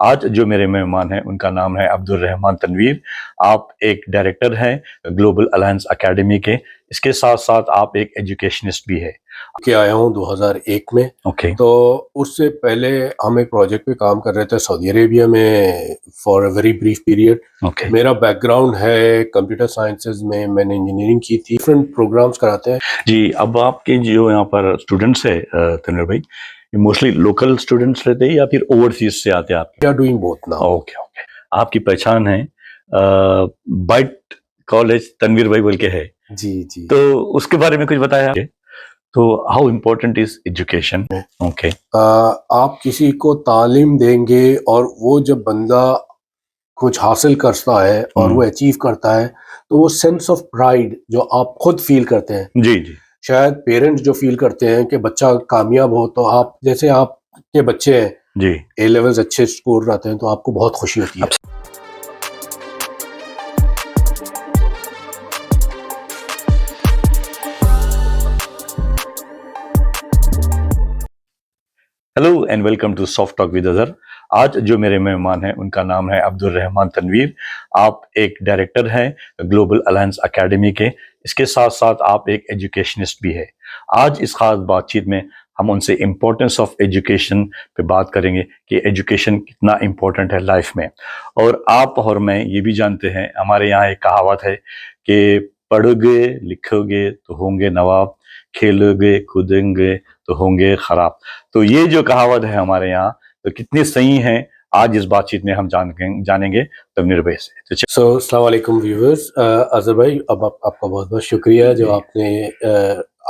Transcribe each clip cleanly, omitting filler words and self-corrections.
आज जो मेरे मेहमान हैं उनका नाम है अब्दुल रहमान तनवीर। आप एक डायरेक्टर हैं ग्लोबल अलायंस एकेडमी के। इसके साथ साथ आप एक एजुकेशनिस्ट भी है। के आया हूँ 2001 में। ओके। तो उससे पहले हम एक प्रोजेक्ट पे काम कर रहे थे सऊदी अरेबिया में for a very brief period. Okay. मेरा बैकग्राउंड है कंप्यूटर साइंसेज में, मैंने इंजीनियरिंग की थी। डिफरेंट प्रोग्राम्स कराते हैं जी, अब आपके जो यहाँ पर स्टूडेंट्स है तनवीर भाई, मोस्टली लोकल स्टूडेंट्स रहते हैं या फिर ओवरसीज से आते हैं आपके? We are doing both now. Okay okay. आपकी पहचान है बाइट कॉलेज तनवीर भाई बोल के है, जी जी। तो उसके बारे में कुछ बताया? तो how important is education? Okay. आप किसी को तालीम देंगे और वो जब बंदा कुछ हासिल करता है और वो अचीव करता है तो वो सेंस ऑफ प्राइड जो आप खुद फील करते हैं, जी जी शायद पेरेंट्स जो फील करते हैं कि बच्चा कामयाब हो, तो आप जैसे आपके बच्चे हैं जी। ए लेवल्स अच्छे स्कोर रहते हैं तो आपको बहुत खुशी होती है। Hello and welcome to Soft Talk with Azhar. आज जो मेरे मेहमान हैं उनका नाम है अब्दुल रहमान तनवीर। आप एक डायरेक्टर हैं ग्लोबल अलायंस एकेडमी के। इसके साथ साथ आप एक एजुकेशनिस्ट भी है। आज इस खास बातचीत में हम उनसे इम्पोर्टेंस ऑफ एजुकेशन पे बात करेंगे कि एजुकेशन कितना इम्पोर्टेंट है लाइफ में। और आप और मैं ये भी जानते हैं, हमारे यहाँ एक कहावत है कि पढ़ोगे लिखोगे तो होंगे नवाब, खेलोगे कूदेंगे तो होंगे खराब। तो ये जो कहावत है हमारे यहाँ, तो कितनी सही है, आज इस बातचीत में हम जानेंगे तनवीर भाई से। सो अस्सलाम वालेकुम व्यूअर्स। अजहर भाई, अब आपका बहुत बहुत शुक्रिया जो आपने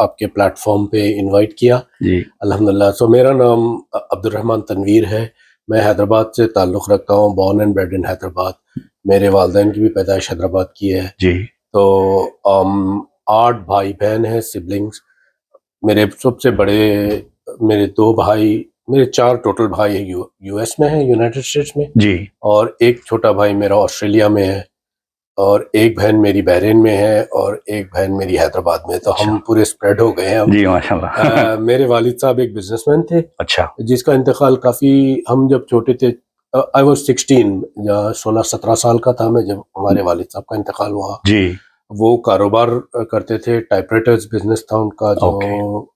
आपके प्लेटफॉर्म पे इनवाइट किया। जी अल्हम्दुलिल्लाह। सो मेरा नाम अब्दुल रहमान तनवीर है। मैं हैदराबाद से ताल्लुक़ रखता हूँ, बॉर्न एंड ब्रेड इन हैदराबाद। मेरे वालिदैन की भी पैदाइश हैदराबाद की है। जी। तो 8 भाई बहन हैं, सिबलिंग्स। मेरे सबसे बड़े मेरे 2 भाई, मेरे 4 टोटल भाई यूएस में हैं, यूनाइटेड स्टेट्स में। जी। और एक छोटा भाई मेरा ऑस्ट्रेलिया में है, और एक बहन मेरी बहरीन में है, और एक बहन मेरी हैदराबाद में। तो हम पूरे स्प्रेड हो गए हैं हम। जी माशाल्लाह। मेरे वालिद साहब एक बिजनेसमैन थे, अच्छा। जिसका इंतकाल काफ़ी, हम जब छोटे थे, आई वॉज 16 या 16-17 साल का था मैं जब हमारे वालिद साहब का इंतकाल हुआ। जी। वो कारोबार करते थे, टाइपराइटर्स बिजनेस था उनका, जो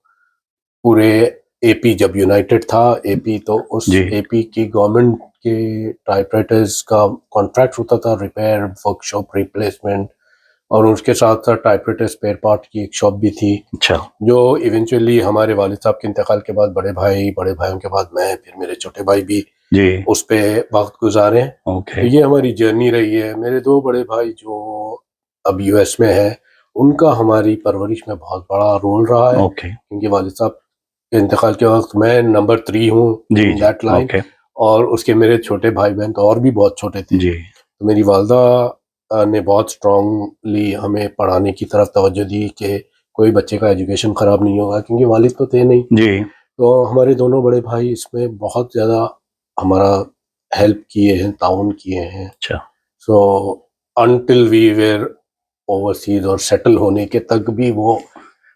पूरे एपी जब यूनाइटेड था एपी, तो उस एपी की गवर्नमेंट के टाइपराइटर्स का कॉन्ट्रैक्ट होता था, रिपेयर, वर्कशॉप, रिप्लेसमेंट, और उसके साथ साथ टाइपराइटर स्पेयर पार्ट की एक शॉप भी थी। अच्छा। जो इवेंचुअली हमारे वालिद साहब के इंतकाल के बाद बड़े भाइयों के बाद मैं, फिर मेरे छोटे भाई भी जी उस पे वक्त गुजारे हैं। तो ये हमारी जर्नी रही है। मेरे 2 बड़े भाई जो अब यूएस में है, उनका हमारी परवरिश में बहुत बड़ा रोल रहा है, क्योंकि वालिद साहब के इंतकाल के वक्त मैं नंबर 3 हूँ इन दैट लाइन। और उसके मेरे छोटे भाई बहन तो और भी बहुत छोटे थे। तो मेरी वालदा ने बहुत स्ट्रांगली हमें पढ़ाने की तरफ तवज्जो दी कि कोई बच्चे का एजुकेशन ख़राब नहीं होगा, क्योंकि वालिद तो थे नहीं जी। तो हमारे दोनों बड़े भाई इसमें बहुत ज़्यादा हमारा हेल्प किए हैं, ताउन किए हैं। अच्छा। So until we were overseas और सेटल होने के तक भी वो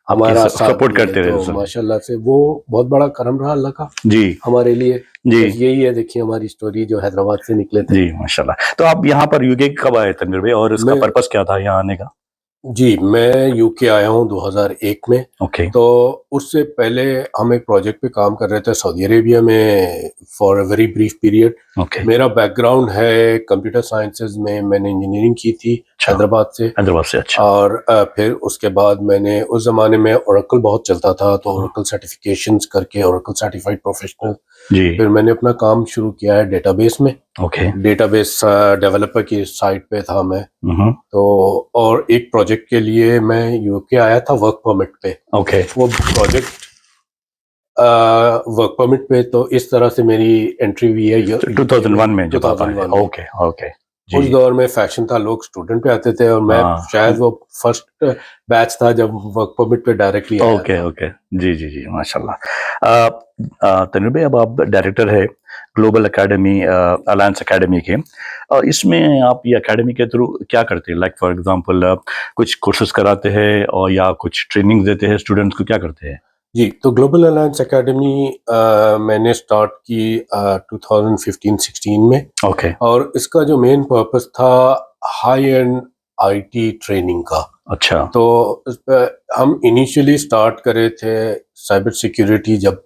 हमारा सपोर्ट करते रहे। तो माशाल्लाह से वो बहुत बड़ा करम रहा अल्लाह का जी हमारे लिए। जी। बस यही है, देखिए हमारी स्टोरी जो हैदराबाद से निकले थे। जी माशाल्लाह। तो आप यहाँ पर यूके कब आए तनवीर भाई, और इसका पर्पस क्या था यहाँ आने का? जी, मैं यूके आया हूँ 2001 में। ओके। तो उससे पहले हम एक प्रोजेक्ट पे काम कर रहे थे सऊदी अरेबिया में for a very brief period. Okay. मेरा बैकग्राउंड है कंप्यूटर साइंसेज में, मैंने इंजीनियरिंग की थी हैदराबाद से। अच्छा। और फिर उसके बाद मैंने, उस ज़माने में ओरेकल बहुत चलता था, तो ओरेकल सर्टिफिकेशंस करके ओरेकल सर्टिफाइड प्रोफेशनल, फिर मैंने अपना काम शुरू किया है डेटाबेस में। डेटाबेस डेवलपर की साइट पे था मैं। तो और एक प्रोजेक्ट के लिए मैं यूके आया था वर्क परमिट पे। वो प्रोजेक्ट वर्क परमिट पे, तो इस तरह से मेरी एंट्री हुई है 2001 में जब आप आए। 2001 में। ओके। उस दौर में फैशन था, लोग स्टूडेंट पे आते थे, और मैं शायद वो फर्स्ट बैच था जब वर्क परमिट पे डायरेक्टली आया था। ओके। जी माशाल्लाह। तनवीर भाई, अब आप डायरेक्टर है ग्लोबल एकेडमी अलायंस एकेडमी के। इसमें आप ये एकेडमी के थ्रू क्या करते हैं? लाइक फॉर एग्जांपल कुछ कोर्सेज कराते हैं और या कुछ ट्रेनिंग देते हैं स्टूडेंट्स को, क्या करते हैं? जी, तो ग्लोबल अलायंस एकेडमी मैंने स्टार्ट की 2015-16 में। ओके। और इसका जो मेन पर्पस था हाई एंड आईटी ट्रेनिंग का। अच्छा। तो इस पे हम इनिशियली स्टार्ट करे थे साइबर सिक्योरिटी, जब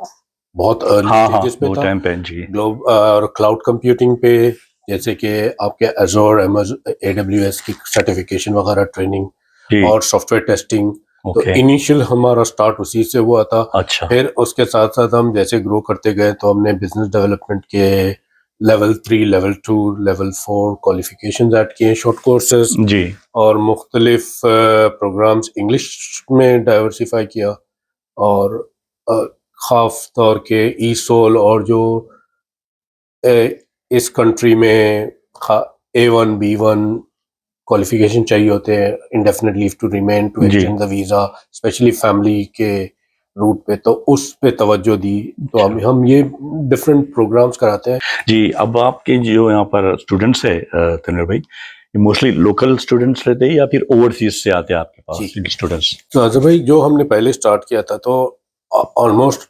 बहुत अर्ली हाँ स्टेजेस पे वो था। टाइम पे जी। और क्लाउड कंप्यूटिंग पे, जैसे कि आपके एज़ोर, AWS की सर्टिफिकेशन वगैरह ट्रेनिंग, जी। और सॉफ्टवेयर टेस्टिंग। तो ओके। इनिशियल हमारा स्टार्ट उसी से हुआ था। अच्छा। फिर उसके साथ साथ हम जैसे ग्रो करते गए तो हमने बिजनेस डेवलपमेंट के level 3, level 2, level 4 qualification add किए, शॉर्ट कोर्सेज, जी। और मुख्तलिफ प्रोग्राम्स इंग्लिश में डाइवर्सिफाई किया। और अ, खास तौर के ईसोल, और जो इस कंट्री में A1 B1 क्वालिफिकेशन चाहिए होते हैं, इंडेफिनिट लीव टू रिमेन, टू जी। Extend the visa, specially family के रूट पे, तो उस पे तवज्जो दी। तो अच्छा। हम ये डिफरेंट प्रोग्राम्स कराते हैं। जी, अब आपके जो यहाँ पर स्टूडेंट्स है तनवीर भाई, ये मोस्टली लोकल स्टूडेंट्स रहते हैं या फिर ओवरसीज से आते हैं आपके जी, पास स्टूडेंट्स? तो अजहर भाई, जो हमने पहले स्टार्ट किया था, तो ऑलमोस्ट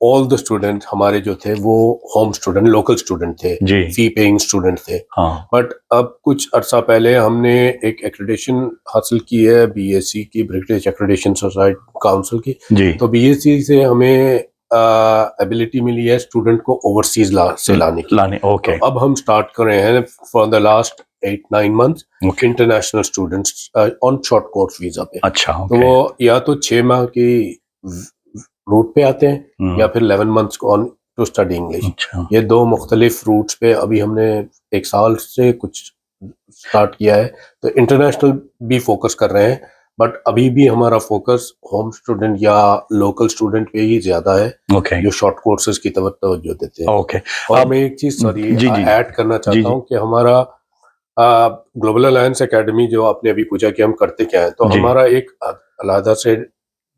ऑल द स्टूडेंट हमारे जो थे वो होम स्टूडेंट, लोकल स्टूडेंट थे, जी। फी पेइंग स्टूडेंट थे। हाँ। बट अब कुछ अरसा पहले हमने एक एक्रेडिटेशन हासिल की है, BSc की, ब्रिटिश एक्रेडिटेशन सोसाइटी काउंसिल की। जी। तो BSc से हमें एबिलिटी मिली है स्टूडेंट को ओवरसीज से लाने की। लाने, तो ओके। अब हम स्टार्ट कर रहे हैं for the last 8-9 months okay. International students on short course visa पे। अच्छा। तो ओके। वो या तो 6 माह की रूट पे आते हैं, या फिर 11 months on to study English. अच्छा। ये दो मुख्तलिफ रूट्स पे अभी हमने 1 साल से कुछ स्टार्ट किया है। तो इंटरनेशनल भी फोकस कर रहे हैं, बट अभी भी हमारा फोकस होम स्टूडेंट या लोकल स्टूडेंट पे ही ज्यादा है, ओके। जो शॉर्ट कोर्सेज की तरफ तवज्जो देते हैं। ओके। और अब मैं एक चीज सॉरी जी जी ऐड करना जी चाहता जी हूँ कि हमारा ग्लोबल अलायंस एकेडमी, जो आपने अभी पूछा कि हम करते क्या है, तो जी। हमारा एक अलग से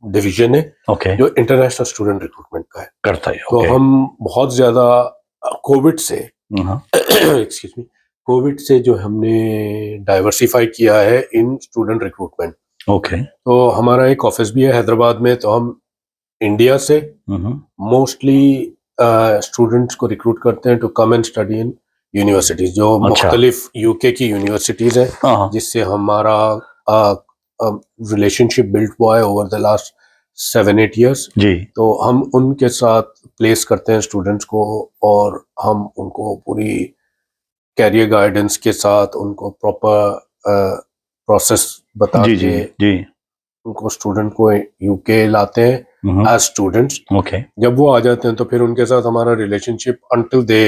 डिवीजन है ओके। जो इंटरनेशनल स्टूडेंट रिक्रूटमेंट का है। करता है। तो ओके। हम बहुत ज्यादा कोविड से हाँ। एक्सक्यूज मी, कोविड से जो हमने डाइवर्सिफाई किया है इन स्टूडेंट रिक्रूटमेंट। ओके। तो हमारा एक ऑफिस भी है हैदराबाद में। तो हम इंडिया से मोस्टली स्टूडेंट्स को रिक्रूट करते हैं to come and study in universities, जो अच्छा। मुख्तलिफ यूके की यूनिवर्सिटीज हैं, हाँ। जिससे हमारा रिलेशनशिप बिल्ड हुआ है ओवर द लास्ट 7-8 ईयर्स। जी। तो हम उनके साथ प्लेस करते हैं स्टूडेंट्स को, और हम उनको पूरी कैरियर गाइडेंस के साथ उनको प्रॉपर प्रोसेस बता जी जी के जी। उनको स्टूडेंट को यूके लाते हैं एज स्टूडेंट्स। ओके। जब वो आ जाते हैं तो फिर उनके साथ हमारा रिलेशनशिप अंटिल दे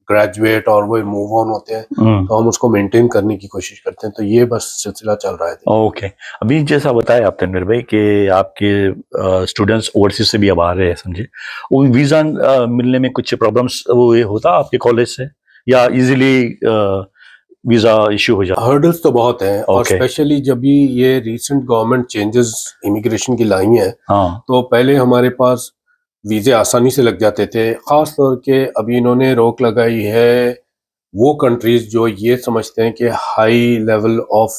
ग्रेजुएट और वो मूव ऑन होते हैं, तो हम उसको मेंटेन करने की कोशिश करते हैं। तो ये बस सिलसिला चल रहा है। ओके। अभी जैसा बताया आपने तनवीर भाई कि आपके स्टूडेंट्स ओवरसीज से भी अब आ रहे हैं, समझे, वो वीज़ा मिलने में कुछ प्रॉब्लम्स वो ये होता आपके कॉलेज से, या इजीली वीज़ा इशू हो जाता? हर्डल्स तो बहुत हैं, और ओके। स्पेशली जब भी ये रीसेंट गवर्नमेंट चेंजेस इमिग्रेशन की लाई हैं, हाँ। तो पहले हमारे पास वीज़े आसानी से लग जाते थे। ख़ास तौर के अभी इन्होंने रोक लगाई है वो कंट्रीज़ जो ये समझते हैं कि high level of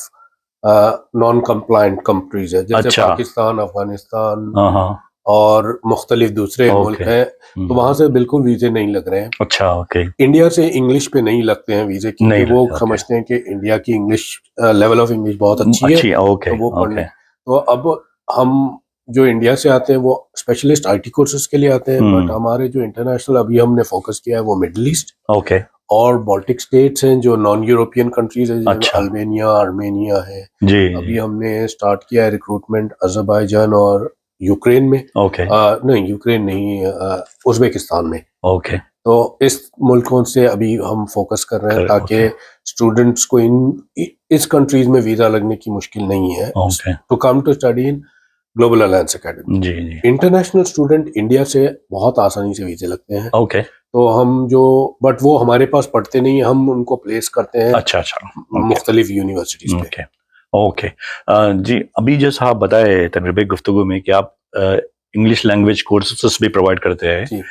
non compliant countries है, जैसे अच्छा। पाकिस्तान, अफ़गानिस्तान हाँ हाँ। और मुख्तलिफ दूसरे मुल्क ओके। हैं। तो वहाँ से बिल्कुल वीज़े नहीं लग रहे हैं। अच्छा। ओके। इंडिया से इंग्लिश पे नहीं लगते हैं वीज़े, क्योंकि नहीं वो लगते। ओके। समझते हैं कि इंडिया की इंग्लिश लेवल ऑफ इंग्लिश बहुत अच्छी है, अच्छी है। ओके। तो वो पढ़ने। ओके। तो अब हम जो इंडिया से आते हैं वो स्पेशलिस्ट आईटी कोर्सेज के लिए आते हैं, बट हमारे जो इंटरनेशनल अभी हमने फोकस किया है वो मिडिल ईस्ट ओके। और बाल्टिक स्टेट्स हैं, जो नॉन यूरोपियन कंट्रीज है, अच्छा। अल्बानिया, आर्मेनिया है। जी अभी जी। हमने स्टार्ट किया है रिक्रूटमेंट अज़रबैजान और यूक्रेन में। ओके। नहीं, यूक्रेन नहीं, उज़्बेकिस्तान में। ओके। तो इस मुल्कों से अभी हम फोकस कर रहे हैं, ताकि ओके। स्टूडेंट्स को इस कंट्रीज में वीज़ा लगने की मुश्किल नहीं है okay. To come to study in Global Alliance Academy. जी जी। इंटरनेशनल स्टूडेंट इंडिया से बहुत आसानी से वीज़े लगते हैं। ओके। तो हम जो, बट वो हमारे पास पढ़ते नहीं, हम उनको प्लेस करते हैं अच्छा अच्छा। ओके। मुख्तलिफ यूनिवर्सिटीज पे। ओके। ओके। जी, अभी जैसा आप बताए तनवीर भाई गुफ्तगू में कि आप इंग्लिश लैंग्वेज कोर्सेस भी प्रोवाइड करते हैं, जी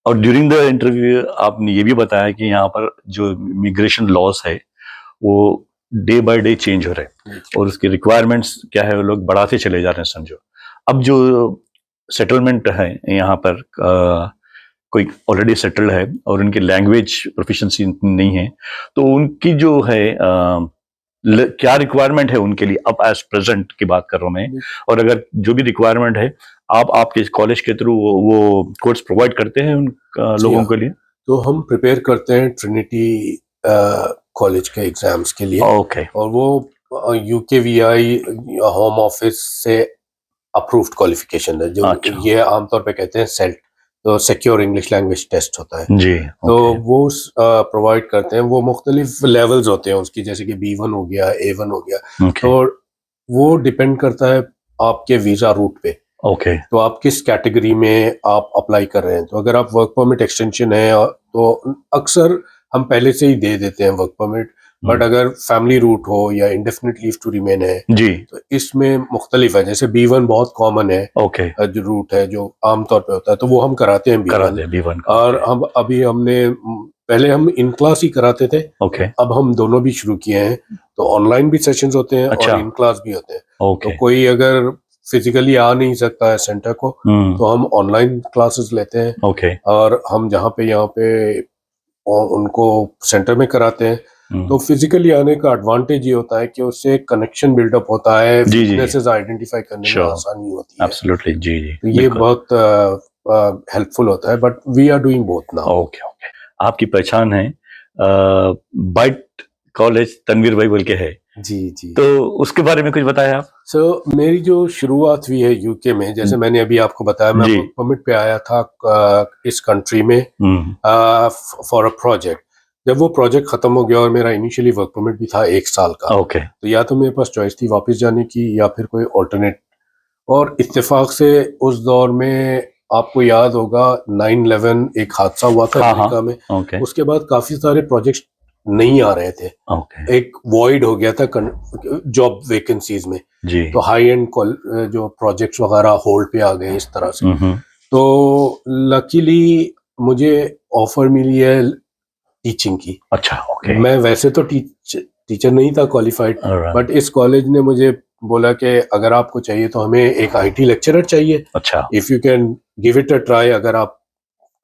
और ड्यूरिंग द इंटरव्यू आपने ये भी बताया कि यहाँ पर जो इमिग्रेशन लॉस है वो डे बाय डे चेंज हो रहे हैं, जी और उसकी रिक्वायरमेंट्स क्या है वो लोग बढ़ाते चले जा रहे हैं, समझो। अब जो सेटलमेंट है यहाँ पर, कोई ऑलरेडी सेटल्ड है और उनकी लैंग्वेज प्रोफिशिएंसी नहीं है, तो उनकी जो है क्या रिक्वायरमेंट है उनके लिए अब एज प्रेजेंट की बात कर रहा हूँ मैं, और अगर जो भी रिक्वायरमेंट है आप आपके कॉलेज के थ्रू वो कोर्स प्रोवाइड करते हैं उन लोगों के लिए? तो हम प्रिपेयर करते हैं ट्रिनिटी कॉलेज के एग्जाम्स के लिए। ओके। और वो यूकेवीआई होम ऑफिस से अप्रूव्ड क्वालिफिकेशन है, जो अच्छा। ये आमतौर पे कहते हैं सेल्ट, तो सिक्योर इंग्लिश लैंग्वेज टेस्ट होता है जी। तो वो प्रोवाइड करते हैं। वो मुख्तलिफ लेवल्स होते हैं उसकी, जैसे कि B1 हो गया, A1 हो गया। तो वो डिपेंड करता है आपके वीजा रूट पे। ओके। तो आप किस कैटेगरी में आप अप्लाई कर रहे हैं। तो अगर आप वर्क परमिट एक्सटेंशन है तो अक्सर हम पहले से ही दे देते हैं वर्क परमिट, बट अगर फैमिली रूट हो या इंडेफिनिट लीव टू रिमेन है जी, तो इसमें मुख्तलिफ है। जैसे B1 बहुत कॉमन है, ओके, जो रूट है जो आमतौर पे होता है, तो वो हम कराते हैं B1। और हम अभी पहले हम इन क्लास ही कराते थे, अब हम दोनों भी शुरू किए हैं। तो ऑनलाइन भी सेशंस होते हैं और इन क्लास भी होते हैं। तो कोई अगर फिजिकली आ नहीं सकता है सेंटर को, तो हम ऑनलाइन क्लासेस लेते हैं। और हम यहाँ पे उनको सेंटर में कराते हैं। तो फिजिकली आने का एडवांटेज ये होता है कि उससे कनेक्शन बिल्डअप होता है, वीकनेसेस आइडेंटिफाई करने में आसानी होती है। एब्सोल्युटली, जी जी, तो ये बहुत हेल्पफुल होता है। But we are doing both now. Okay okay. आपकी पहचान है बाइट कॉलेज तनवीर भाई बोल के है जी जी, तो उसके बारे में कुछ बताया आप? मेरी जो शुरुआत हुई है यूके में, जैसे मैंने अभी आपको बताया, मैं वर्क परमिट पे आया था इस कंट्री में फॉर अ प्रोजेक्ट। जब वो प्रोजेक्ट खत्म हो गया और मेरा इनिशियली वर्क परमिट भी था 1 साल का, तो या तो मेरे पास चॉइस थी वापस जाने की या फिर कोई ऑल्टरनेट। और इत्तेफाक से उस दौर में आपको याद होगा 9/11 एक हादसा हुआ था अमेरिका में। उसके बाद काफी सारे प्रोजेक्ट्स नहीं आ रहे थे। एक वॉइड हो गया था जॉब वैकेंसीज में। तो हाई एंड जो प्रोजेक्ट्स वगैरह होल्ड पे आ गए इस तरह से। तो लकीली मुझे ऑफर मिली है टीचिंग की। अच्छा, ओके। मैं वैसे तो टीचर नहीं था क्वालिफाइड, बट इस कॉलेज ने मुझे बोला कि अगर आपको चाहिए तो हमें एक IT लेक्चरर चाहिए। अच्छा, if you can give it a try, अगर आप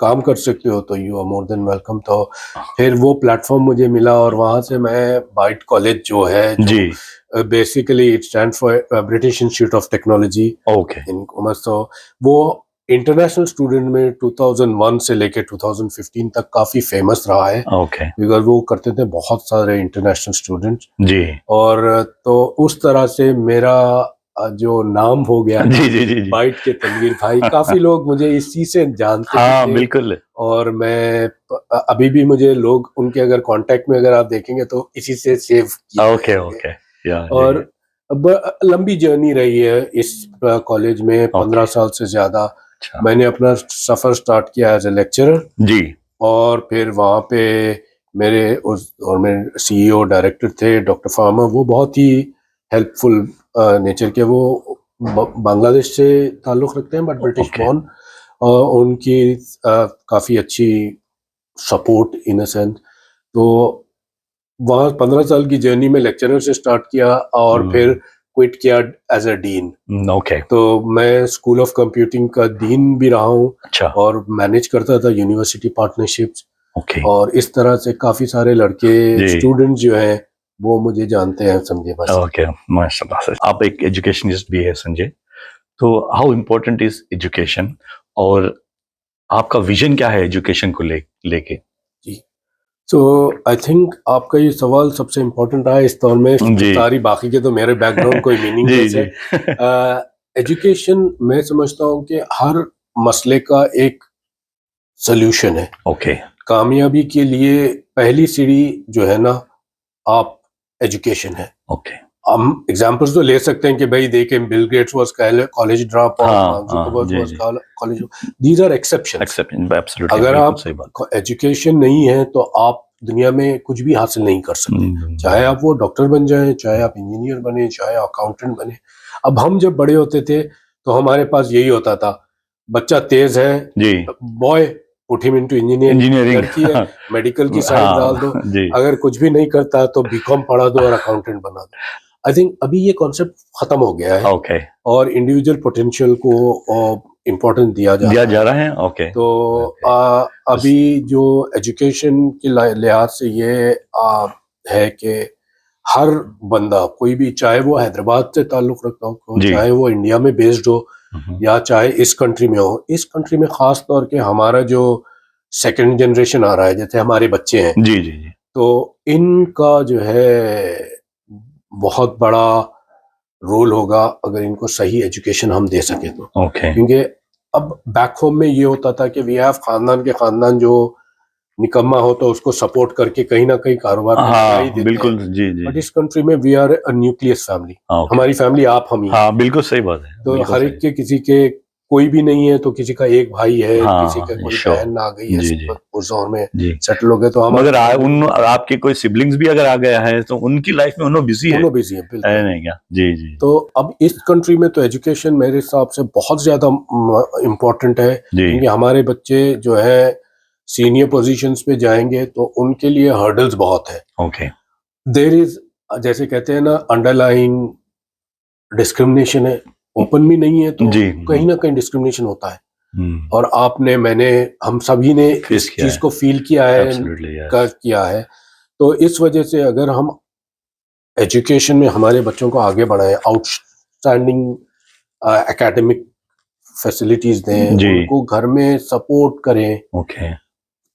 काम कर सकते हो तो you are more than welcome. तो फिर वो प्लेटफॉर्म मुझे मिला और वहां से मैं बाइट कॉलेज जो है, जो basically it stand for British institute of technology in commerce. तो वो इंटरनेशनल स्टूडेंट में 2001 से लेके 2015 तक काफी फेमस रहा है, बिकॉज वो करते थे बहुत सारे इंटरनेशनल स्टूडेंट्स जी। और तो उस तरह से मेरा जो नाम हो गया जी, बाइट के तनवीर भाई। काफी लोग मुझे इसी से जानते थे। बिल्कुल। और मैं अभी भी मुझे लोग उनके अगर कांटेक्ट में अगर आप देखेंगे तो इसी से सेव किया। ओके। और अब लंबी जर्नी रही है इस कॉलेज में, 15 साल से ज्यादा। मैंने अपना सफर स्टार्ट किया एज ए लेक्चरर जी, और फिर वहाँ पे मेरे CEO डायरेक्टर थे डॉक्टर फार्मर। वो बहुत ही हेल्पफुल नेचर के, वो बांग्लादेश से ताल्लुक़ रखते हैं बट ब्रिटिश बॉर्न। उनकी काफ़ी अच्छी सपोर्ट इन अ सेंस। तो वहाँ 15 साल की जर्नी में लेक्चरर से स्टार्ट किया और फिर क्विट किया एज अ डीन। तो मैं स्कूल ऑफ कंप्यूटिंग का डीन भी रहा हूँ और मैनेज करता था यूनिवर्सिटी पार्टनरशिप्स। और इस तरह से काफ़ी सारे लड़के स्टूडेंट्स जो हैं वो मुझे जानते हैं, समझे बस। ओके, माशाल्लाह। आप एक एजुकेशनिस्ट भी है संजय, तो हाउ इम्पोर्टेंट इज एजुकेशन और आपका विजन क्या है एजुकेशन को लेके? जी, तो आई थिंक आपका ये सवाल सबसे इम्पोर्टेंट रहा है इस दौर में। सारी बाकी के तो मेरे बैकग्राउंड कोई मीनिंगलेस है। एजुकेशन मैं समझता हूँ कि हर मसले का एक सोल्यूशन है। कामयाबी के लिए पहली सीढ़ी जो है ना, आप एजुकेशन है। हम एग्जांपल्स तो ले सकते हैं कि भाई देखें, Bill Gates was college drop out, Mark Zuckerberg was college. These are exceptions. अगर आप एजुकेशन नहीं है तो आप दुनिया में कुछ भी हासिल नहीं कर सकते। चाहे आप वो डॉक्टर बन जाएं, चाहे आप इंजीनियर बने, चाहे अकाउंटेंट बने। अब हम जब बड़े होते थे तो हमारे पास यही होता था, बच्चा तेज है boy, put him into engineering. लड़की है मेडिकल की साइड डाल दो, अगर कुछ भी नहीं करता तो BCom पढ़ा दो और अकाउंटेंट बना दो। आई थिंक अभी ये कॉन्सेप्ट खत्म हो गया है। और इंडिविजुअल पोटेंशियल को इम्पोर्टेंस दिया जा रहा है। ओके। तो अभी जो एजुकेशन के लिहाज से ये है कि हर बंदा, कोई भी, चाहे वो हैदराबाद से ताल्लुक रखता हो, चाहे वो इंडिया में बेस्ड हो, या चाहे इस कंट्री में हो, इस कंट्री में खास तौर के हमारा जो सेकंड जनरेशन आ रहा है, जैसे हमारे बच्चे हैं, जी जी जी, तो इनका जो है बहुत बड़ा रोल होगा अगर इनको सही एजुकेशन हम दे सके तो। ओके। क्योंकि अब बैक होम में ये होता था कि वी हैव खानदान के खानदान जो निकम्मा हो तो उसको सपोर्ट करके कहीं ना कहीं कारोबार में लगा ही देते बिल्कुल। हैं। जी जी। बट इस कंट्री में we are a nucleus family, हमारी फैमिली आप हम ही। हाँ बिल्कुल सही बात है। तो हर एक के, किसी के कोई भी नहीं है तो किसी का एक भाई है, किसी का कोई बहन आ गई है, उस दौर में सेटल हो गए। तो हम मगर आपके कोई सिबलिंग्स भी अगर आ गया है तो उनकी लाइफ में उन्होंने बिजी है बिल्कुल नहीं क्या? जी जी। तो अब इस कंट्री में तो एजुकेशन मेरे हिसाब से बहुत ज्यादा इम्पोर्टेंट है, क्योंकि हमारे बच्चे जो है सीनियर पोजीशंस पे जाएंगे तो उनके लिए हर्डल्स बहुत है। ओके। देयर इज, जैसे कहते हैं ना, अंडरलाइंग डिस्क्रिमिनेशन है, ओपन भी नहीं है तो कहीं ना कहीं डिस्क्रिमिनेशन होता है। और आपने, मैंने, हम सभी ने इस चीज को फील किया है, तो इस वजह से अगर हम एजुकेशन में हमारे बच्चों को आगे बढ़ाएं, आउटस्टैंडिंग एकेडमिक फैसिलिटीज दें, उनको घर में सपोर्ट करें,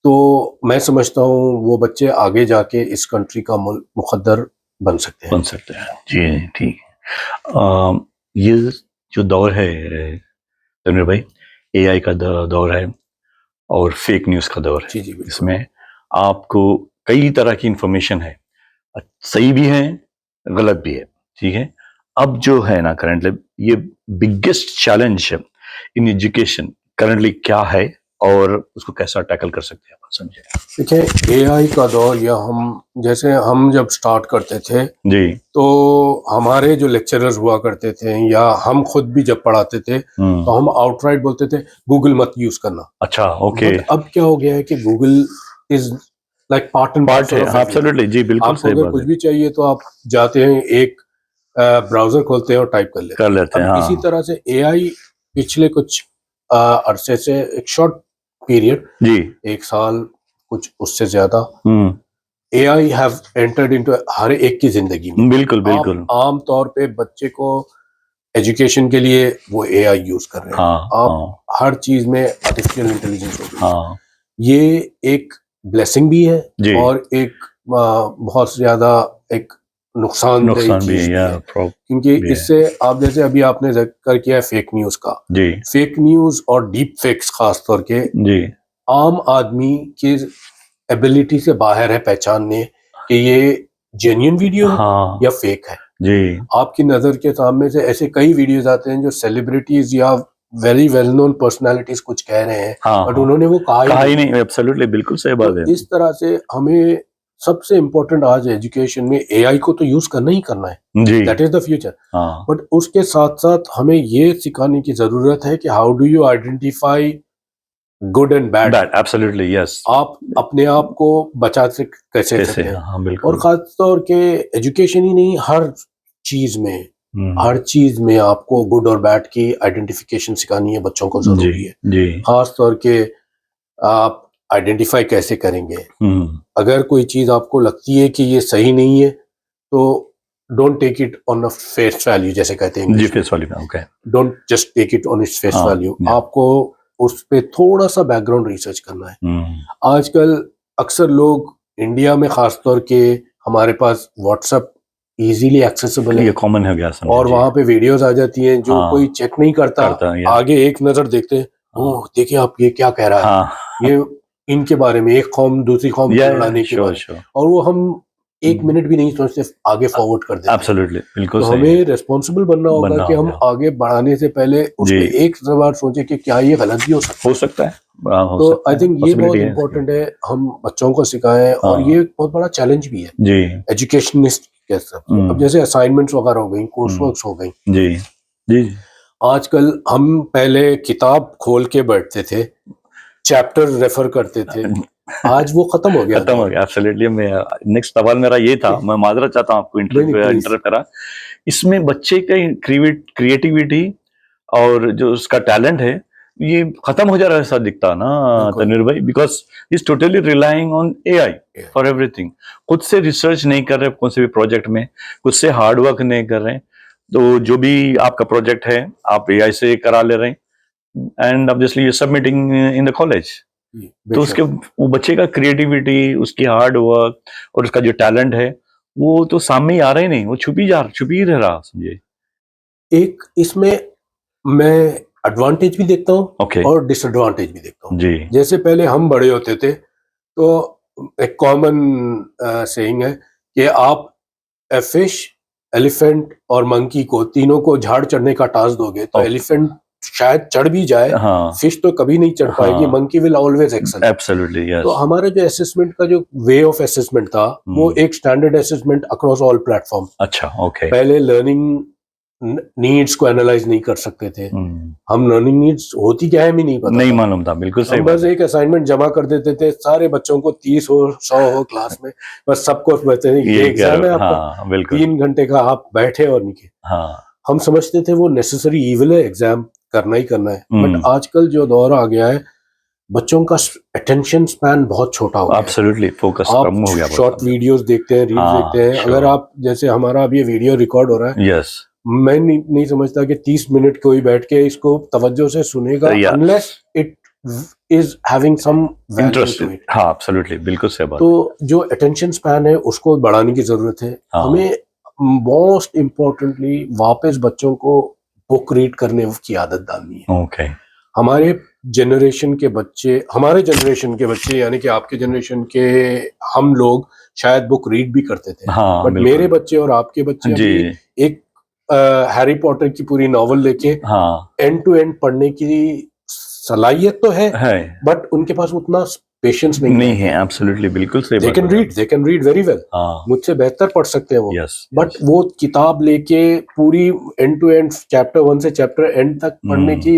तो मैं समझता हूँ वो बच्चे आगे जाके इस कंट्री का मुकद्दर बन सकते हैं। जी ठीक है। ये जो दौर है तनवीर भाई, एआई का दौर है और फेक न्यूज़ का दौर है। इसमें आपको कई तरह की इंफॉर्मेशन है, सही भी है गलत भी है, ठीक है। अब जो है ना करंटली ये biggest challenge in education currently क्या है और उसको कैसा टैकल कर सकते हैं आप समझे? देखिए, एआई का दौर, या जैसे हम जब स्टार्ट करते थे जी, तो हमारे जो लेक्चरर्स हुआ करते थे या हम खुद भी जब पढ़ाते थे तो हम आउटराइट बोलते थे गूगल मत यूज करना। अच्छा, ओके। अब क्या हो गया है कि Google is like part and parcel of everything. Absolutely, ji बिल्कुल सही बात है। कुछ भी चाहिए तो आप जाते हैं, एक ब्राउजर खोलते हैं और टाइप कर लेते हैं। इसी तरह से एआई पिछले कुछ अरसे से, एक शॉर्ट पीरियड, जी, 1 साल कुछ उससे ज्यादा, एआई हैव एंटर्ड इनटू हर एक की जिंदगी में। बिल्कुल बिल्कुल। आम तौर पे बच्चे को एजुकेशन के लिए वो एआई यूज कर रहे हैं। हर चीज में आर्टिफिशियल इंटेलिजेंस हो गई। ये एक ब्लेसिंग भी है और एक बहुत ज्यादा एक नुकसान भी है, क्योंकि इससे आप, जैसे अभी आपने जिक्र किया फेक न्यूज का, फेक न्यूज और डीप फेक्स खास तौर के आम आदमी की एबिलिटी से बाहर है पहचानने कि ये जेन्युइन वीडियो है या फेक है। जी, आपकी नजर के सामने से ऐसे कई वीडियोस आते हैं जो सेलिब्रिटीज या वेरी वेल नोन पर्सनालिटीज कुछ कह रहे हैं, बट उन्होंने वो कहा ही नहीं। एब्सोल्युटली, बिल्कुल सही बात है। इस तरह से हमें सबसे इम्पोर्टेंट आज एजुकेशन में एआई को तो यूज करना ही करना है, that is the future. But उसके साथ साथ हमें ये सिखाने की जरूरत है कि how do you identify good and bad. Absolutely, yes. आप अपने आप को बचा से कैसे सकते हैं। और खास तौर के एजुकेशन ही नहीं, हर चीज में आपको गुड और बैड की आइडेंटिफिकेशन सिखानी है, बच्चों को जरूरी है। खास तौर के आप आइडेंटिफाई कैसे करेंगे। अगर कोई चीज आपको लगती है कि ये सही नहीं है तो don't take it on a face value, जैसे कहते हैं ji, face value. Okay, don't just take it on its face value. आपको उस पे थोड़ा सा बैकग्राउंड रिसर्च करना है। आजकल अक्सर लोग इंडिया में, खास तौर के हमारे पास व्हाट्सएप इजीली एक्सेसिबल है, कॉमन हो गया, और वहां पे वीडियोस आ जाती हैं जो कोई चेक नहीं करता, आगे एक नजर देखते हैं, ओह देखिए आप ये क्या कह रहा है, ये इनके बारे में, एक कौम दूसरी कौम को लड़ाने के बारे में, और वो हम 1 मिनट भी नहीं सोचते, आगे फॉरवर्ड कर देते हैं। एब्सोल्युटली, बिल्कुल सही। हमें रिस्पॉन्सिबल बनना होगा कि हम आगे बढ़ाने से पहले उसमें एक बार सोचे कि क्या ये गलत भी हो सकता है। तो आई थिंक ये बहुत इम्पोर्टेंट है, हम बच्चों को सिखाएं, और ये बहुत बड़ा चैलेंज भी है एजुकेशनिस्ट के साथ। अब जैसे असाइनमेंट्स वगैरह हो गई, कोर्स वर्क्स हो गई, जी जी, आजकल हम पहले किताब खोल के बैठते थे, चैप्टर रेफर करते थे, आज वो खत्म हो गया। एब्सोल्युटली। मैं नेक्स्ट सवाल मेरा ये था, मैं माजरत चाहता हूँ आपको इंटरप्ट करा। इसमें बच्चे का क्रिएटिविटी और जो उसका टैलेंट है ये खत्म हो जा रहा है ऐसा दिखता ना तनवीर भाई, because is totally relying on AI for everything. खुद से रिसर्च नहीं कर रहे कौन से भी प्रोजेक्ट में, खुद से हार्ड वर्क नहीं कर रहे। तो जो भी आपका प्रोजेक्ट है आप एआई से करा ले रहे हैं, and obviously you submitting in the college. तो उसके वो बच्चे का क्रिएटिविटी, उसकी हार्ड वर्क और उसका जो टैलेंट है वो तो सामने ही आ रहा ही नहीं, वो छुप ही रह रहा, समझे। एक इसमें मैं एडवांटेज भी देखता हूँ और डिसएडवांटेज भी देखता हूँ जी। जैसे पहले हम बड़े होते थे तो एक कॉमन सेइंग है कि आप ए फिश, एलिफेंट और मंकी को तीनों को झाड़ चढ़ने का टास्क दोगे तो एलिफेंट शायद चढ़ भी जाए, फिश तो कभी नहीं चढ़ पाएगी, monkey will always excel. Absolutely, yes. तो हमारा जो असेसमेंट का जो वे ऑफ असेसमेंट था वो एक standard assessment across all platform. अच्छा, ओके। पहले लर्निंग नीड्स को एनालाइज नहीं कर सकते थे हम, लर्निंग नीड्स होती क्या है हमें नहीं पता, नहीं मालूम था, बिल्कुल सही। बस एक असाइनमेंट जमा कर देते थे सारे बच्चों को, 30 हो 100 हो क्लास में, बस सबको बता ये एग्जाम है आपका, 3 घंटे का आप बैठे और निकले। हम समझते थे वो नेसेसरी ईविल है, एग्जाम करना ही करना है। बट आजकल जो दौर आ गया है बच्चों का अटेंशन स्पैन बहुत छोटा हो गया है। एब्सोल्युटली, फोकस कम हो गया। शॉर्ट वीडियोस देखते हैं, रील्स देखते हैं। अगर आप जैसे हमारा अब ये वीडियो रिकॉर्ड हो रहा है, यस, मैं नहीं समझता कि 30 मिनट कोई बैठ के इसको तवज्जो से सुनेगा, unless it is having some value to it. हाँ, एब्सोल्युटली, बिल्कुल सही बात। तो जो अटेंशन स्पैन है उसको बढ़ाने की जरूरत है। हमें मोस्ट इम्पोर्टेंटली वापस बच्चों को बुक रीड करने की आदत डालनी है। ओके। हमारे जनरेशन के बच्चे यानी कि आपके जनरेशन के हम लोग शायद बुक रीड भी करते थे, बट मेरे बच्चे और आपके बच्चे अभी एक हैरी पॉटर की पूरी नॉवल लेके एंड टू एंड पढ़ने की सलाहियत तो है, बट उनके पास उतना पेशेंस नहीं है। एब्सोल्युटली, बिल्कुल सही बात। They can read very well, मुझसे बेहतर पढ़ सकते हैं वो, बट वो किताब लेके पूरी एंड टू एंड चैप्टर 1 से चैप्टर एंड तक पढ़ने की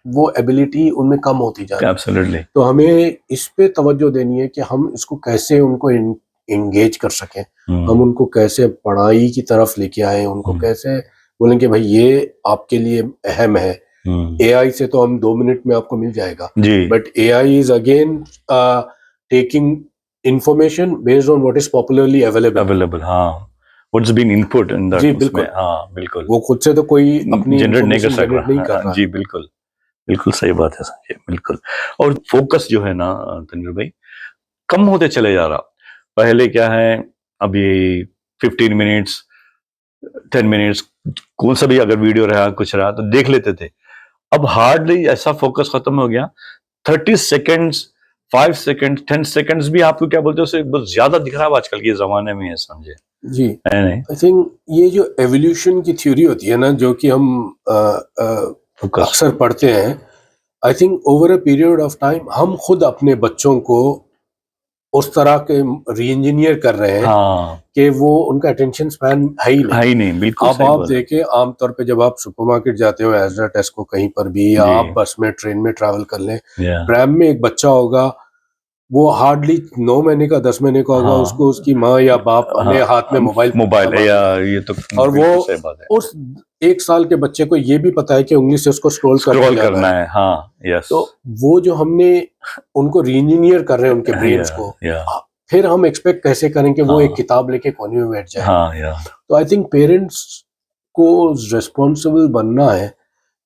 वो एबिलिटी उनमें कम होती जा रही है। एब्सोल्युटली। तो हमें इस पे तवज्जो देनी है कि हम इसको कैसे उनको एंगेज कर सकें, हम उनको कैसे पढ़ाई की तरफ लेके आए, उनको कैसे बोलें कि भाई ये आपके लिए अहम है। एआई से तो हम 2 मिनट में आपको मिल जाएगा, but AI is again taking information based on what is popularly available. What's been input in that. Ji बिल्कुल, बिल्कुल। वो खुद से तो कोई अपनी जनरेट नहीं कर सकता। जी बिल्कुल, बिल्कुल सही बात है संजय, बिल्कुल। और फोकस जो है ना तनवीर भाई, कम होते चले जा रहा। पहले क्या है, अभी 15 मिनट्स 10 मिनट्स कौन सा भी अगर वीडियो रहा कुछ रहा तो देख लेते थे। अब हार्डली ऐसा फोकस खत्म हो गया। 30 सेकेंड्स, 5 सेकेंड्स, 10 सेकेंड्स भी आपको क्या बोलते हो बहुत ज्यादा दिख रहा है आजकल के जमाने में, है समझे जी। आई थिंक ये जो एवोल्यूशन की थ्योरी होती है ना, जो कि हम अक्सर पढ़ते हैं, I think over a period of time हम खुद अपने बच्चों को उस तरह के री इंजीनियर कर रहे हैं कि वो उनका अटेंशन स्पैन है ही नहीं। बिल्कुल। अब आप देखें, आमतौर पे जब आप सुपरमार्केट जाते हो, एजरा टेस्को कहीं पर भी, या आप बस में ट्रेन में ट्रैवल कर लें, प्रैम में एक बच्चा होगा, वो हार्डली 9 महीने का 10 महीने का होगा, उसको उसकी माँ या बाप ने हाथ में मोबाइल या ये तो, और वो उस 1 साल के बच्चे को ये भी पता है कि उंगली से उसको स्क्रॉल करना है। यस। तो वो जो हमने उनको री इंजीनियर कर रहे हैं उनके ब्रेन्स को, फिर हम एक्सपेक्ट कैसे करें कि वो एक किताब लेके कोने में बैठ जाए। तो आई थिंक पेरेंट्स को रिस्पॉन्सिबल बनना है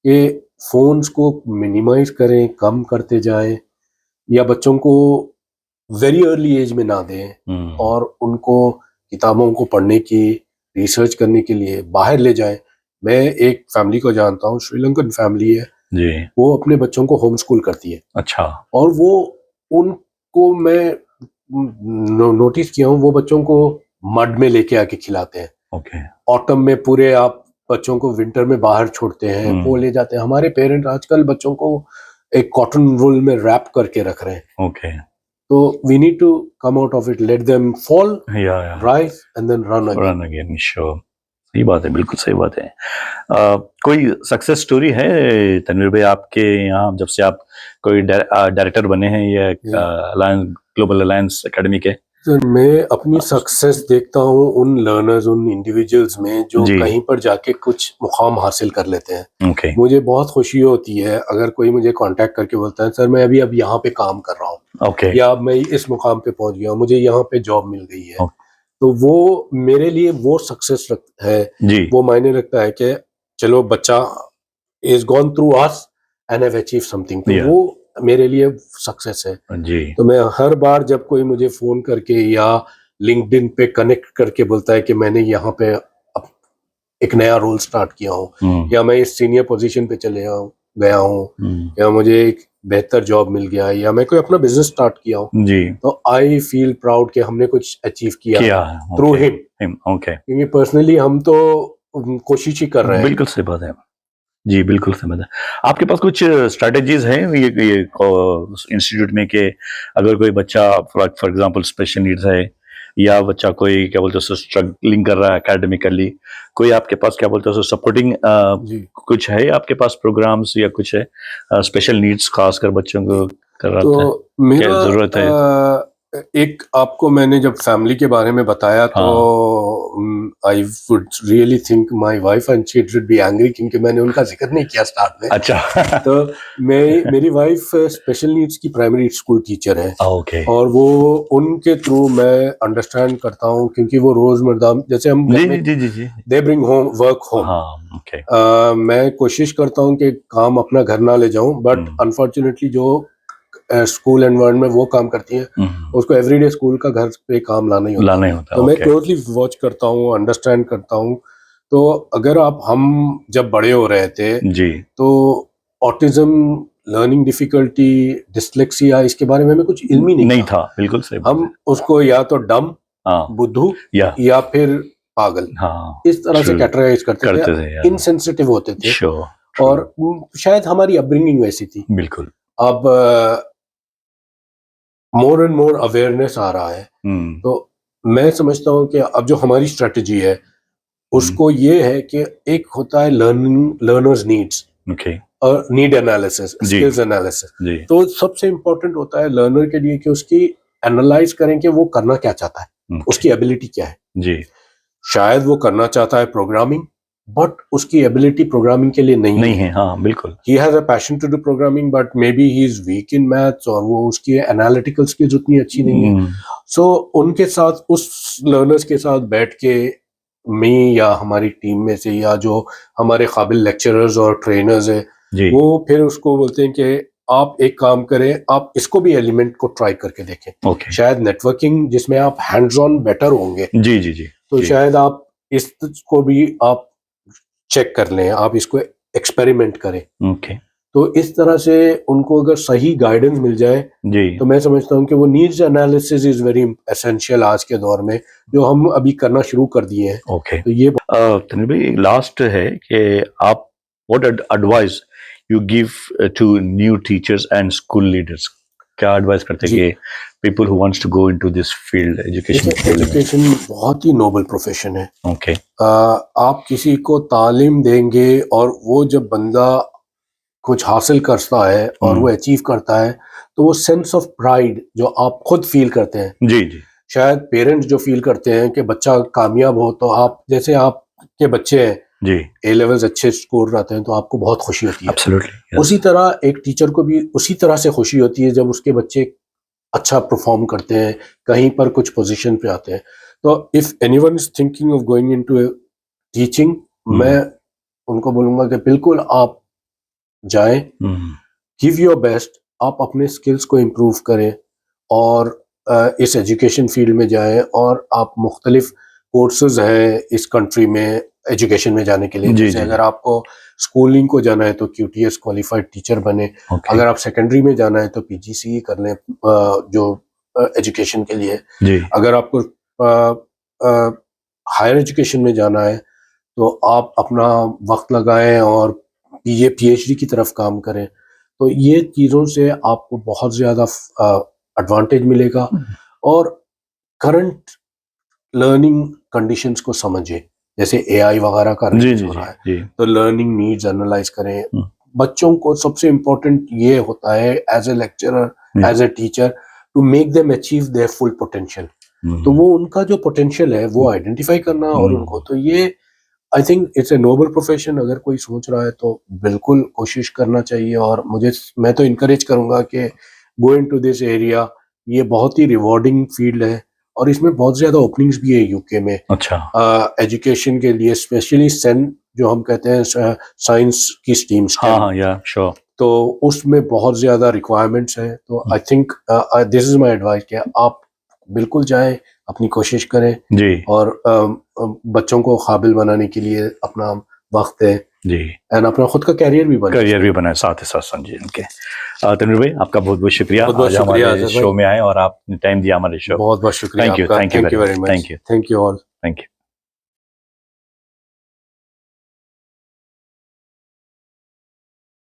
कि फोन्स को मिनिमाइज करें, कम करते जाएं, या बच्चों को वेरी अर्ली एज में ना दें, और उनको किताबों को पढ़ने की, रिसर्च करने के लिए बाहर ले जाएं। मैं एक फैमिली को जानता हूँ, श्रीलंकन फैमिली है जी, वो अपने बच्चों को होम स्कूल करती है। अच्छा। और वो उनको मैं नोटिस किया हूँ, वो बच्चों को मड में लेके आके खिलाते हैं। ओके। ऑटम में पूरे आप बच्चों को विंटर में बाहर छोड़ते हैं, वो ले जाते हैं। हमारे पेरेंट आजकल बच्चों को एक कॉटन वूल में रैप करके रख रहे हैं। ओके। तो we need to come out of it, let them fall, rise and then run again. Sure, सही बात है, बिल्कुल सही बात है। कोई सक्सेस स्टोरी है तनवीर भाई आपके यहाँ, जब से आप कोई डायरेक्टर बने हैं ये अलायंस, ग्लोबल अलायंस एकेडमी के? सर मैं अपनी सक्सेस देखता हूँ उन लर्नर्स, उन इंडिविजुअल्स में जो जी। कहीं पर जाके कुछ मुकाम हासिल कर लेते हैं। ओके। मुझे बहुत खुशी होती है अगर कोई मुझे कांटेक्ट करके बोलता है सर मैं अभी अब यहाँ पे काम कर रहा हूँ ओके। या अब मैं इस मुकाम पे पहुंच गया हूँ, मुझे यहाँ पे जॉब मिल गई है। ओके। तो वो मेरे लिए वो सक्सेस है, जी। वो मायने रखता है कि चलो बच्चा is gone through us and have achieve something, तो Yeah. वो मेरे लिए सक्सेस है। जी। तो मैं हर बार जब कोई मुझे फोन करके या लिंक्डइन पे कनेक्ट करके बोलता है कि मैंने यहाँ पे एक नया रोल स्टार्ट किया हूँ या मैं इस सीनियर पोजीशन पे गया हूँ या मुझे एक बेहतर जॉब मिल गया या मैं कोई अपना बिजनेस स्टार्ट किया हूँ, जी। तो आई फील प्राउड कि हमने कुछ अचीव किया थ्रू ओके। हिम। ओके। क्योंकि पर्सनली हम तो कोशिश ही कर रहे हैं। बिल्कुल सही बात है। जी, बिल्कुल सही बात है। आपके पास कुछ स्ट्रैटेजीज हैं ये इंस्टीट्यूट में कि अगर कोई बच्चा फॉर एग्जांपल स्पेशल नीड्स है या बच्चा कोई क्या बोलते हैं स्ट्रगलिंग कर रहा है एकेडमिकली, कोई आपके पास क्या बोलते हैं सपोर्टिंग जी कुछ है आपके पास प्रोग्राम्स या कुछ है स्पेशल नीड्स खासकर बच्चों को कर रहा तो है क्या मेरा जरूरत है? एक आपको मैंने जब फैमिली के बारे में बताया तो I would really think my wife and she would be angry क्योंकि मैंने उनका जिक्र नहीं किया स्टार्ट में। अच्छा। तो मेरी वाइफ स्पेशल नीड्स की प्राइमरी स्कूल टीचर है ओके। और वो उनके थ्रू मैं अंडरस्टैंड करता हूँ क्योंकि वो रोजमर्रा जैसे हम घर में ji. They bring home work home. हाँ। ओके। मैं कोशिश करता हूँ कि काम अपना घर ना ले जाऊं, बट अनफॉर्चुनेटली जो स्कूल एनवायरनमेंट में वो काम करती है उसको एवरीडे स्कूल का घर पे काम लाना ही होता। तो मैं क्लोजली वॉच करता हूँ, अंडरस्टैंड करता हूँ। तो अगर हम जब बड़े हो रहे थे जी तो ऑटिज्म, लर्निंग डिफिकल्टी, डिसलेक्सिया, इसके बारे में हमें कुछ इल्म ही नहीं था। बिल्कुल सही बात हम उसको या तो डम, हाँ बुद्धू या फिर पागल, इस तरह से कैटेगराइज करते थे, इनसेंसिटिव होते थे। और शायद हमारी अपब्रिंगिंग वैसी थी। बिल्कुल। अब मोर एंड मोर अवेयरनेस आ रहा है। तो मैं समझता हूँ कि अब जो हमारी स्ट्रेटजी है उसको ये है कि एक होता है लर्नर्स नीड्स और नीड एनालिसिस, स्किल्स एनालिसिस। तो सबसे इंपॉर्टेंट होता है लर्नर के लिए कि उसकी एनालाइज करें कि वो करना क्या चाहता है, उसकी एबिलिटी क्या है। जी। शायद वो करना चाहता है प्रोग्रामिंग, बट उसकी एबिलिटी प्रोग्रामिंग के लिए नहीं है। हाँ बिल्कुल। He has a passion to do programming, but maybe he is weak in maths और वो उसकी एनालिटिकल स्किल्स उतनी अच्छी नहीं है। सो उनके साथ, उस लर्नर्स के साथ बैठ के मैं या हमारी टीम में से या जो हमारे काबिल लेक्चरर्स और ट्रेनर्स हैं वो फिर उसको बोलते हैं कि आप एक काम करें, आप इसको भी एलिमेंट को ट्राई करके देखें। शायद नेटवर्किंग जिसमें आप हैंड्स ऑन बेटर होंगे, तो शायद आप इसको भी आप चेक कर लें, आप इसको एक्सपेरिमेंट करें। तो इस तरह से उनको अगर सही गाइडेंस मिल जाए तो मैं समझता हूँ कि वो needs analysis is very essential आज के दौर में, जो हम अभी करना शुरू कर दिए हैं। तो ये तन्वीर भाई लास्ट है कि आप what advice you give to new teachers and school leaders, क्या एडवाइस करते हैं कि people who wants to go into this field, education बहुत ही नोबल प्रोफेशन है। आप किसी को तालीम देंगे और वो जब बंदा कुछ हासिल करता है और वो अचीव करता है तो वो सेंस ऑफ प्राइड जो आप खुद फील करते हैं, शायद पेरेंट्स जो फील करते हैं कि बच्चा कामयाब हो, तो आप जैसे आपके बच्चे हैं ए लेवल्स अच्छे स्कोर रहते हैं तो आपको बहुत खुशी होती है। Absolutely, उसी तरह एक टीचर को भी उसी तरह से खुशी होती है जब उसके बच्चे अच्छा परफॉर्म करते हैं, कहीं पर कुछ पोजीशन पे आते हैं। तो if anyone is thinking of going into teaching, मैं उनको बोलूंगा कि बिल्कुल आप जाएं, गिव योर बेस्ट, आप अपने स्किल्स को इम्प्रूव करें और इस एजुकेशन फील्ड में जाएं। और आप मुख्तलिफ कोर्सेज हैं इस कंट्री में एजुकेशन में जाने के लिए। जैसे अगर आपको स्कूलिंग को जाना है तो QTS क्वालिफाइड टीचर बने, अगर आप सेकेंडरी में जाना है तो PGCE कर लें जो एजुकेशन के लिए, अगर आपको हायर एजुकेशन में जाना है तो आप अपना वक्त लगाएं और ये PhD की तरफ काम करें। तो ये चीज़ों से आपको बहुत ज़्यादा एडवांटेज मिलेगा। और करंट लर्निंग कंडीशंस को समझें, जैसे AI वगैरह का रेंज हो रहा है तो लर्निंग नीड्स एनालाइज करें। बच्चों को सबसे इम्पोर्टेंट ये होता है as a lecturer, as a teacher, to make them achieve their full potential. तो वो उनका जो पोटेंशियल है वो आइडेंटिफाई करना और उनको, तो ये I think it's a noble profession. अगर कोई सोच रहा है तो बिल्कुल कोशिश करना चाहिए, और मैं तो इनकरेज करूंगा कि गो इनटू दिस एरिया। ये बहुत ही रिवॉर्डिंग फील्ड है और इसमें बहुत ज्यादा ओपनिंग्स भी है यूके में। अच्छा। एजुकेशन के लिए स्पेशली सेन जो हम कहते हैं साइंस की स्ट्रीम्स, हाँ या श्योर, तो उसमें बहुत ज्यादा रिक्वायरमेंट्स हैं। तो I think this is my advice कि आप बिल्कुल जाएं, अपनी कोशिश करें जी और बच्चों को काबिल बनाने के लिए अपना वक्त है जी, एंड अपना खुद का कैरियर भी बनाए साथ ही साथ समझिए उनके। तनवीर भाई, आपका बहुत बहुत शुक्रिया, बहुत आज हमारे शो में आए और आपने टाइम दिया हमारे शो। बहुत बहुत शुक्रिया। Thank you thank you very much. Thank you thank you all. Thank you.